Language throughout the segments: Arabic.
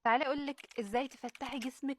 تعالي اقولك ازاي تفتحي جسمك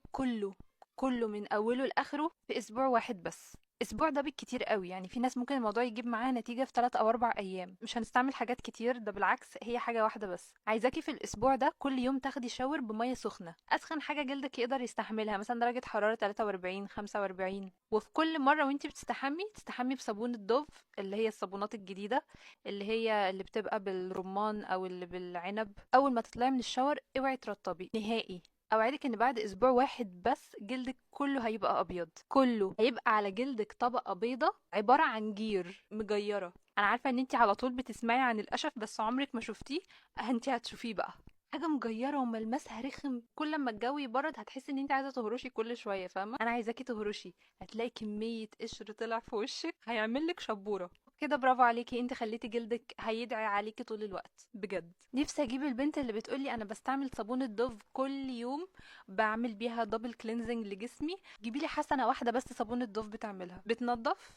كله من اوله لاخره في اسبوع واحد بس. اسبوع ده بالكتير قوي، يعني في ناس ممكن الموضوع يجيب معاها نتيجة في 3 او 4 ايام. مش هنستعمل حاجات كتير، ده بالعكس هي حاجة واحدة بس. عايزاكي في الاسبوع ده كل يوم تاخدي شاور بمية سخنة، اسخن حاجة جلدك يقدر يستحملها، مثلا درجة حرارة 43 45. وفي كل مرة وانتي بتستحمي تستحمي بصابون الدوف، اللي هي الصابونات الجديدة، اللي بتبقى بالرمان او اللي بالعنب. اول ما تطلعي من الشاور اوعي ترطبي نهائي. اوعدك ان بعد اسبوع واحد بس جلدك كله هيبقى ابيض، كله هيبقى على جلدك طبقة بيضة عبارة عن جير مجيرة. انا عارفة ان انتي على طول بتسمعي عن القشف بس عمرك ما شفتيه. انتي هتشوفيه بقى، حاجة مجيرة وملمسها رخم. كل ما الجو يبرد هتحسي ان انت عايزة تهرشي كل شوية، فاهمة؟ انا عايزاكي تهرشي، هتلاقي كمية قشر طلع في وشك هيعملك شبورة كده. برافو عليكي، انت خليتي جلدك هيدعي عليكي طول الوقت. بجد نفسي اجيب البنت اللي بتقولي انا بستعمل صابون الدوف كل يوم، بعمل بيها دبل كلينزنج لجسمي. جيبي لي حسنه واحده بس صابون الدوف بتعملها بتنضف.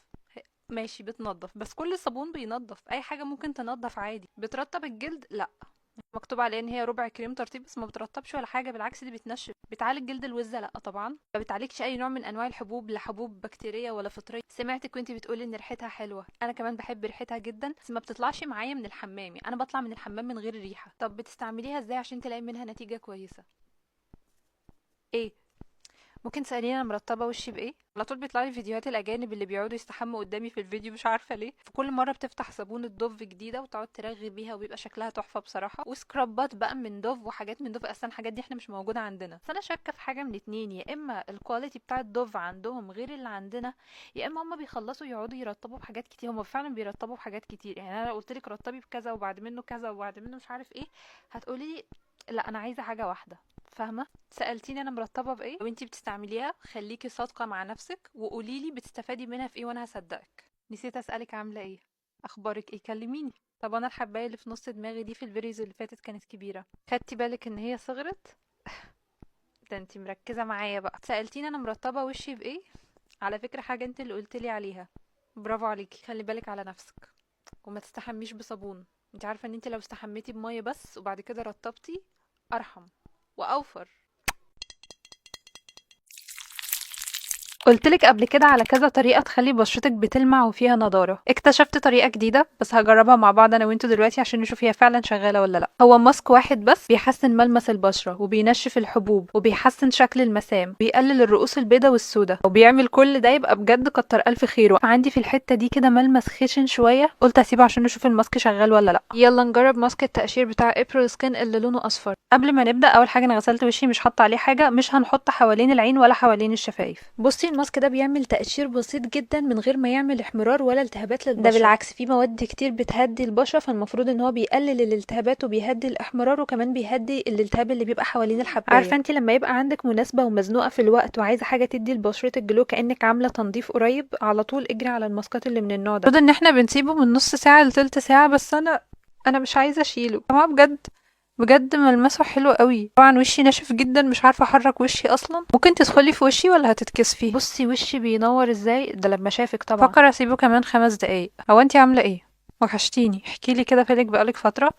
ماشي بتنضف، بس كل صابون بينضف، اي حاجه ممكن تنضف عادي. بترطب الجلد؟ لا. مكتوب عليها ان هي ربع كريم ترطيب بس ما بترطبش ولا حاجه، بالعكس دي بتنشف. بتعالج جلد الوزه؟ لا طبعا. ما بتعالجش اي نوع من انواع الحبوب، لا حبوب بكتيريه ولا فطريه. سمعتك وانتي بتقولي ان ريحتها حلوه، انا كمان بحب ريحتها جدا، بس ما بتطلعش معايا من الحمام، يعني انا بطلع من الحمام من غير ريحه. طب بتستعمليها ازاي عشان تلاقي منها نتيجه كويسه؟ ايه؟ ممكن تسأليني انا مرطبة وشي بايه؟ على طول بيطلع لي فيديوهات الاجانب اللي بيقعدوا يستحموا قدامي في الفيديو، مش عارفة ليه. في كل مرة بتفتح صابونة دوف جديدة وتقعد ترغي بيها وبيبقى شكلها تحفة بصراحة، وسكرابات بقى من دوف وحاجات من دوف. اصلا الحاجات دي احنا مش موجودة عندنا. بس انا شاكة في حاجة من الاتنين، يا اما الكواليتي بتاع الدوف عندهم غير اللي عندنا، يا اما هما بيخلصوا يقعدوا يرطبوا بحاجات كتير. هما فعلا بيرطبوا بحاجات كتير، يعني انا لو قلت لك رطبي بكذا وبعد منه كذا وبعد منه مش عارف ايه، هتقولي لا انا عايزة حاجة واحدة. فاهمة؟ سألتيني انا مرتبة بايه؟ لو انتي بتستعمليها خليكي صادقة مع نفسك وقوليلي بتستفادي منها في ايه وانا هصدقك. نسيت اسألك عاملة ايه، اخبارك ايه، كلميني. طب انا الحباية اللي في نص دماغي دي في الفيديوز اللي فاتت كانت كبيرة، خدتي بالك ان هي صغرت؟ ده انتي مركزة معايا بقى. سألتيني انا مرتبة وشي بايه؟ على فكرة حاجة انت اللي قلتلي عليها، برافو عليكي. خلي بالك على نفسك وما تستحميش بصابون. انت عارفة ان انت لو استحميتي بمية بس وبعد كده رطبتي ارحم واوفر. قلتلك قبل كده على كذا طريقة تخلي بشرتك بتلمع وفيها نضارة. اكتشفت طريقة جديدة بس هجربها مع بعض انا وانتوا دلوقتي عشان نشوف هي فعلا شغالة ولا لا. هو ماسك واحد بس بيحسن ملمس البشرة وبينشف الحبوب وبيحسن شكل المسام، بيقلل الرؤوس البيضاء والسوداء، وبيعمل كل ده. يبقى بجد كتر الف خيره. عندي في الحتة دي كده ملمس خشن شوية، قلت اسيبه عشان نشوف الماسك شغال ولا لا. يلا نجرب ماسك التقشير بتاع ابريل سكين اللي لونه اصفر. قبل ما نبدا، اول حاجه انا غسلت وشي، مش حاطه عليه حاجه، مش هنحط حوالين العين ولا حوالين الشفايف. بصي الماسك ده بيعمل تقشير بسيط جدا من غير ما يعمل احمرار ولا التهابات للبشره، ده بالعكس فيه مواد كتير بتهدي البشره، فالمفروض ان هو بيقلل الالتهابات وبيهدي الاحمرار وكمان بيهدي الالتهاب اللي بيبقى حوالين الحبايه. عارفه انت لما يبقى عندك مناسبه ومزنوقه في الوقت وعايزه حاجه تدي لبشرتك جلو كانك عامله تنظيف قريب، على طول اجري على الماسكات اللي من النوع ده. المفروض ان احنا بنسيبه من نص ساعه لتلت ساعه، بس انا مش عايزه اشيله يا جماعه. بجد بجد ملمسه حلو قوي. طبعا وشي ناشف جدا، مش عارفه احرك وشي اصلا. ممكن تدخلي في وشي ولا هتتكسفي؟ بصي وشي بينور ازاي ده لما شافك. طبعا فكر اسيبه كمان 5 دقايق. هو انتي عامله ايه؟ وحشتيني، احكيلي كده، فينك بقالك فتره.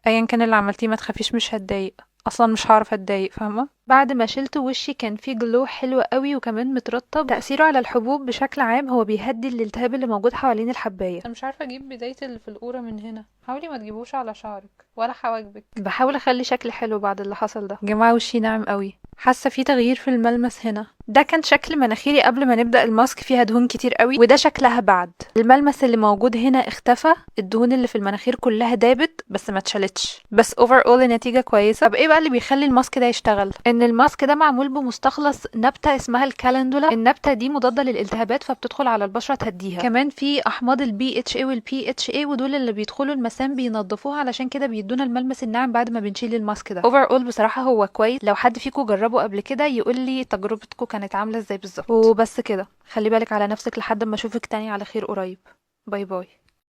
ايا كان اللي عملتيه ما تخافيش، مش هتضايق، اصلا مش هعرف اتضايق، فاهمه؟ بعد ما شلته وشي كان فيه جلو حلو قوي وكمان مترطب. تأثيره على الحبوب بشكل عام هو بيهدي الالتهاب اللي موجود حوالين الحباية. انا مش عارفة اجيب بداية اللي في القورة من هنا، حاولي ما تجيبوش على شعرك ولا حواجبك. بحاول اخلي شكلي حلو بعد اللي حصل ده. يا جماعة وشي ناعم قوي، حاسة في تغيير في الملمس هنا. ده كان شكل مناخيري قبل ما نبدأ الماسك، فيها دهون كتير قوي، وده شكلها بعد. الملمس اللي موجود هنا اختفى، الدهون اللي في المناخير كلها دابت بس ما اتشالتش، بس اوفر اول النتيجة كويسة. طب ايه بقى اللي بيخلي الماسك ده يشتغل؟ ان الماسك ده معمول بمستخلص نبتة اسمها الكالندولا. النبتة دي مضادة للالتهابات فبتدخل على البشرة تهديها. كمان في احماض البي اتش اي والبي اتش اي، ودول اللي بيدخلوا المسام بينظفوها، علشان كده بيدونا الملمس الناعم بعد ما بنشيل الماسك ده. اوفر اول بصراحة هو كويس. لو حد فيكم جربه قبل كده يقول لي تجربتكم كانت عاملة ازاي بالظبط. وبس كده، خلي بالك على نفسك لحد ما اشوفك تاني على خير قريب. باي باي.